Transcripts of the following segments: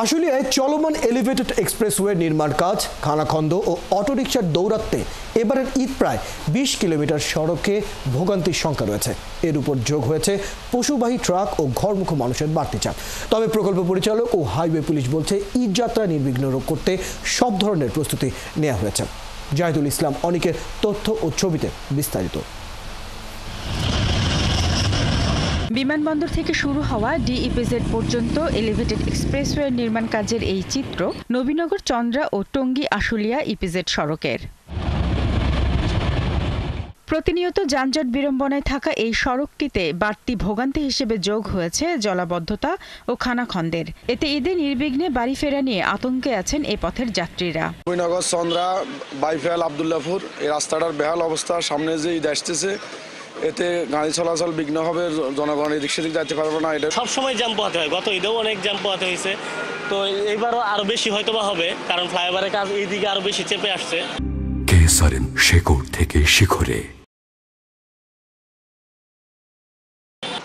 আশুলিয়ায় চলমান elevated expressway নির্মাণ কাজ, খানাখন্দ ও অটোরিকশার দৌরাত্মে এবারের ঈদ প্রায় ২০ কিলোমিটার সড়কে ভোগান্তির সংখ্যা রয়েছে। এর উপর যোগ হয়েছে পশুবাহী ট্রাক ও ঘরমুখো মানুষের বাড়তি চাপ। তবে প্রকল্প পরিচালক ও হাইওয়ে পুলিশ বলছে ঈদ যাত্রা নির্বিঘ্ন করতে সব ধরনের প্রস্তুতি নেওয়া হয়েছে। জাহিদুল ইসলাম অনিকের তথ্য ও ছবিতে বিস্তারিত। বিমানবন্দর থেকে শুরু হওয়া ডিইপিজেড পর্যন্ত এলিভেটেড এক্সপ্রেসওয়ে নির্মাণ কাজের এই চিত্র নবীনগর, চন্দ্রা ও টঙ্গী আশুলিয়া ইপিজেড সড়কের। প্রতিনিয়ত যানজট বিড়ম্বনায় থাকা এই সড়কটিতে বাড়তি ভোগান্তি হিসেবে যোগ হয়েছে জলাবদ্ধতা ও খানাখন্দের। এতে ঈদে নির্বিঘ্নে বাড়ি ফেরা নিয়ে আতঙ্কে আছেন এ পথের যাত্রীরা। নবীনগর, চন্দ্রা, বাইফেল, আবদুল্লাপুর এই রাস্তাটার বেহাল অবস্থা। সামনে যে ঈদ আসতেছে, এতে গাড়ি চলাচল বিঘ্ন হবে, জনগণ এদিক সেদিক যাইতে পারবে না। এটা সবসময় জ্যাম পোহাতে হয়, গত ঈদেও অনেক জ্যাম পোহাতে হয়েছে, তো এইবারও আরো বেশি হয়তোবা হবে, কারণ ফ্লাইওভারের কাজ এইদিকে আরো বেশি চেপে আসছে। কেসারেন শেকড় থেকে শিখরে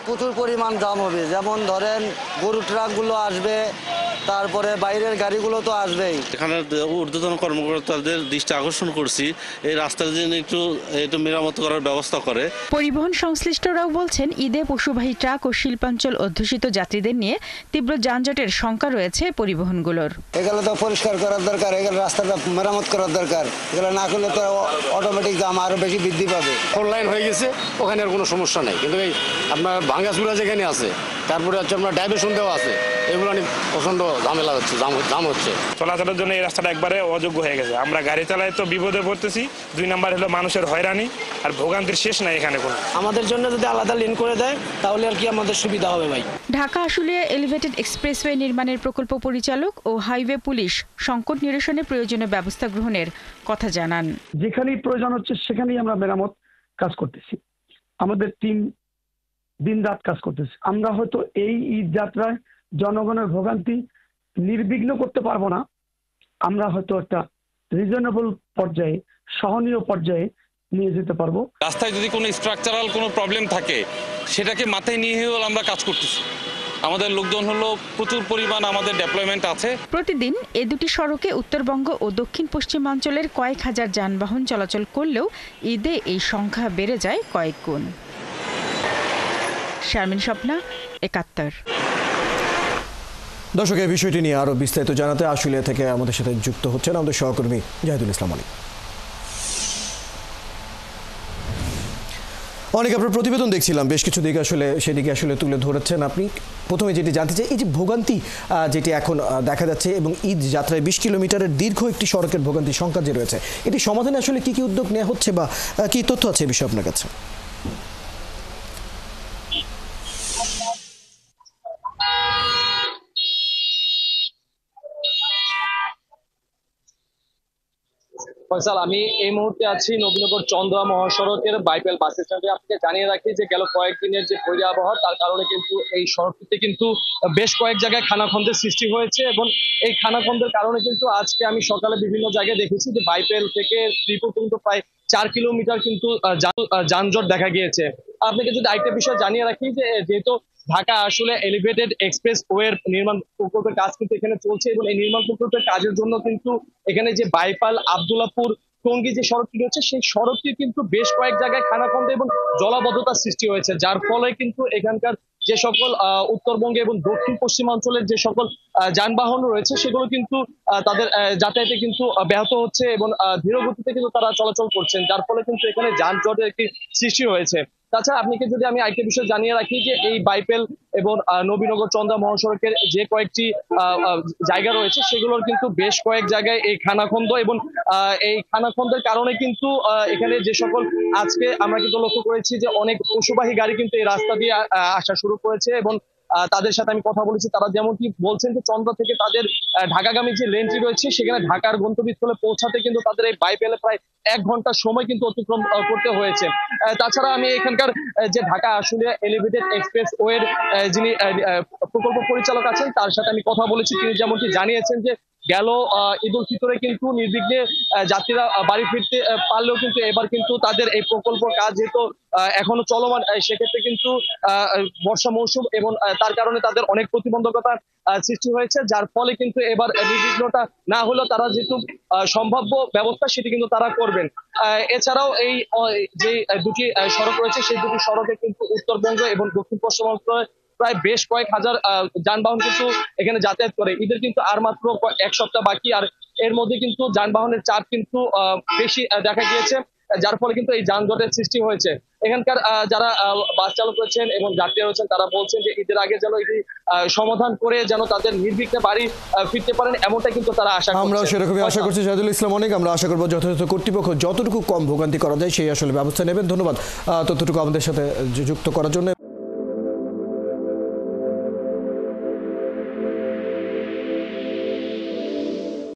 প্রচুর পরিমাণ জাম হবে, যেমন ধরেন গরু ট্রাকগুলো আসবে, তারপরে বাইরের গাড়িগুলো তো আসবেই। এখানে ঊর্ধ্বতন কর্মকর্তাদের দৃষ্টি আকর্ষণ করছি, এই রাস্তার জন্য একটু মেরামত করার ব্যবস্থা করে। পরিবহন সংশ্লিষ্টরাও বলছেন ঈদে পশুবাহী ট্রাক ও শিল্পাঞ্চল অধ্যুষিত যাত্রীদের নিয়ে তীব্র যানজটের শঙ্কা রয়েছে পরিবহনগুলোর। এগুলো তো পরিষ্কার করার দরকার, এগুলো রাস্তাটা মেরামত করার দরকার। এগুলো না করলে তো অটোমেটিক জাম আরো বেশি বৃদ্ধি পাবে। ফোর লাইন হয়ে গেছে, ওখানে আর কোনো সমস্যা নেই, কিন্তু এই আপনার ভাঙ্গাচুরা যেখানে আছে, তারপরে হচ্ছে আপনার ডাইভারশন দেওয়া আছে, এগুলো নিয়ে প্রচন্ড ঝামেলা হচ্ছে, জাম হচ্ছে। চলাচলের জন্য এই রাস্তাটা একবারে অযোগ্য হয়ে গেছে। আমরা গাড়ি চালাই তো বিপদে পড়তেছি, ২ নাম্বার হলো মানুষের হয়রানি আর ভোগান্তির শেষ নাই এখানে কোনো। আমাদের জন্য যদি আলাদা লেন করে দেয় তাহলে আর কি আমাদের সুবিধা হবে ভাই। ঢাকা আশুলিয়া এলিভেটেড এক্সপ্রেসওয়ে নির্মাণের প্রকল্প পরিচালক ও হাইওয়ে পুলিশ সংকট নিরসনে প্রয়োজনীয় ব্যবস্থা গ্রহণের কথা জানান। যেখানেই প্রয়োজন হচ্ছে সেখানেই আমরা মেরামত কাজ করতেছি। আমাদের টিম দিন রাত কাজ করতেছে। আমরা হয়তো এই ঈদ যাত্রায় জনগণের ভোগান্তি নির্বিঘ্ন করতে পারবো না, আমরা হয়তো একটা রিজনেবল পর্যায়ে, সহনীয় পর্যায়ে নিয়ে যেতে পারবো। রাস্তায় যদি কোনো স্ট্রাকচারাল কোনো প্রবলেম থাকে, সেটাকে মাথায় নিয়ে আমরা কাজ করতেছি। আমাদের লোকজন হলো প্রচুর পরিমাণ, আমাদের ডেপ্লয়মেন্ট আছে। প্রতিদিন এ দুটি সড়কে উত্তরবঙ্গ ও দক্ষিণ পশ্চিমাঞ্চলের কয়েক হাজার যানবাহন চলাচল করলেও ঈদে এই সংখ্যা বেড়ে যায় কয়েক গুণ। শারমিন স্বপ্না, ৭১। দর্শক, এই বিষয়টি নিয়ে আরো বিস্তারিত জানাতে আশুলিয়া থেকে আমাদের সাথে যুক্ত হচ্ছেন আমাদের সহকর্মী জাহিদুল ইসলাম অনিক। অনেক আপনার প্রতিবেদন দেখছিলাম, বেশ কিছু দিকে সেদিকে তুলে ধরেছেন আপনি। প্রথমে যেটি জানতে চাই, এই যে ভোগান্তি যেটি এখন দেখা যাচ্ছে এবং ঈদ যাত্রায় ২০ কিলোমিটারের দীর্ঘ একটি সড়কের ভোগান্তির সংখ্যা যে রয়েছে, এটি সমাধানে আসলে কি উদ্যোগ নেওয়া হচ্ছে বা কি তথ্য আছে এই বিষয়ে আপনার কাছে? ফয়সাল, আমি এই মুহূর্তে আছি নবীনগর চন্দ্রা মহাসড়কের বাইপেল বাস স্ট্যান্ডে। আপনাকে জানিয়ে রাখি যে গেল কয়েকদিনের যে বৈরী আবহাওয়া, তার কারণে কিন্তু এই সড়কটিতে কিন্তু বেশ কয়েক জায়গায় খানাখন্দের সৃষ্টি হয়েছে এবং এই খানাখন্দের কারণে কিন্তু আজকে আমি সকালে বিভিন্ন জায়গায় দেখেছি যে বাইপেল থেকে শ্রীপুর পর্যন্ত প্রায় ৪ কিলোমিটার কিন্তু যানজট দেখা গিয়েছে। আপনাকে যদি আরেকটা বিষয় জানিয়ে রাখি যে যেহেতু ঢাকা আসলে এলিভেটেড এক্সপ্রেস ওয়ের নির্মাণ প্রকল্পের কাজ কিন্তু এখানে চলছে এবং এই নির্মাণ প্রকল্পের কাজের জন্য কিন্তু এখানে যে বাইপাল আবদুল্লাপুর টঙ্গী যে সড়কটি রয়েছে, সেই সড়কটি কিন্তু বেশ কয়েক জায়গায় খানাখন্দ এবং জলাবদ্ধতার সৃষ্টি হয়েছে, যার ফলে কিন্তু এখানকার যে সকল উত্তরবঙ্গে এবং দক্ষিণ পশ্চিমাঞ্চলের যে সকল যানবাহন রয়েছে, সেগুলো কিন্তু তাদের যাতায়াতে কিন্তু ব্যাহত হচ্ছে এবং ধীর গতিতে কিন্তু তারা চলাচল করছেন, যার ফলে কিন্তু এখানে যানজটের একটি সৃষ্টি হয়েছে। তাছাড়া আপনাকে যদি আমি আরেকটা বিষয় জানিয়ে রাখি যে এই বাইপেল এবং নবীনগর চন্দ্রা মহাসড়কের যে কয়েকটি জায়গা রয়েছে, সেগুলোর কিন্তু বেশ কয়েক জায়গায় এই খানাখন্দ এবং এই খানাখন্দের কারণে কিন্তু এখানে যে সকল আজকে আমরা কিন্তু লক্ষ্য করেছি যে অনেক পশুবাহী গাড়ি কিন্তু এই রাস্তা দিয়ে আসা শুরু করেছে এবং তাদের সাথে আমি কথা বলেছি, তারা যেমনটি বলছেন যে চন্দ্রা থেকে তাদের ঢাকাগামী যে লেনটি রয়েছে, সেখানে ঢাকার গন্তব্যস্থলে পৌঁছাতে কিন্তু তাদের এই বাইপেলে প্রায় ১ ঘন্টার সময় কিন্তু অতিক্রম করতে হয়েছে। তাছাড়া আমি এখানকার যে ঢাকা আশুলিয়া এলিভেটেড এক্সপ্রেস ওয়ের যিনি প্রকল্প পরিচালক আছেন, তার সাথে আমি কথা বলেছি। তিনি যেমনটি জানিয়েছেন যে গেল ঈদ উল ফিতরে কিন্তু নির্বিঘ্নে যাত্রীরা বাড়ি ফিরতে পারলেও কিন্তু এবার কিন্তু তাদের এই প্রকল্প কাজ যেহেতু এখনো চলমান, সেক্ষেত্রে কিন্তু বর্ষা মৌসুম এবং তার কারণে তাদের অনেক প্রতিবন্ধকতা সৃষ্টি হয়েছে, যার ফলে কিন্তু এবার নির্বিঘ্নতা না হলেও তারা যেহেতু সম্ভাব্য ব্যবস্থা সেটি কিন্তু তারা করবেন। এছাড়াও এই যে দুটি সড়ক রয়েছে সেই দুটি সড়কে কিন্তু উত্তরবঙ্গ এবং দক্ষিণ পশ্চিমাঞ্চলে প্রায় বেশ কয়েক হাজার যানবাহন কিন্তু এখানে যাতায়াত করে। ঈদের কিন্তু আর মাত্র এক সপ্তাহ বাকি, আর এর মধ্যে কিন্তু যানবাহনের চাপ কিন্তু বেশি দেখা গিয়েছে, যার ফলে কিন্তু এই যানজটের সৃষ্টি হয়েছে। এখানকার যারা বাস চালক রয়েছেন এবং যাত্রী রয়েছেন তারা বলছেন যে ঈদের আগে যেন এটি সমাধান করে যেন তাদের নির্বিঘ্নে বাড়ি ফিরতে পারেন, এমনটা কিন্তু তারা আশা করছেন। আমরাও সেরকমই আশা করছি জাহিদুল ইসলাম। অনেক আমরা আশা করবো যথাযথ কর্তৃপক্ষ যতটুকু কম ভোগান্তি করা যায় সেই আসলে ব্যবস্থা নেবেন। ধন্যবাদ ততটুকু আমাদের সাথে যুক্ত করার জন্য।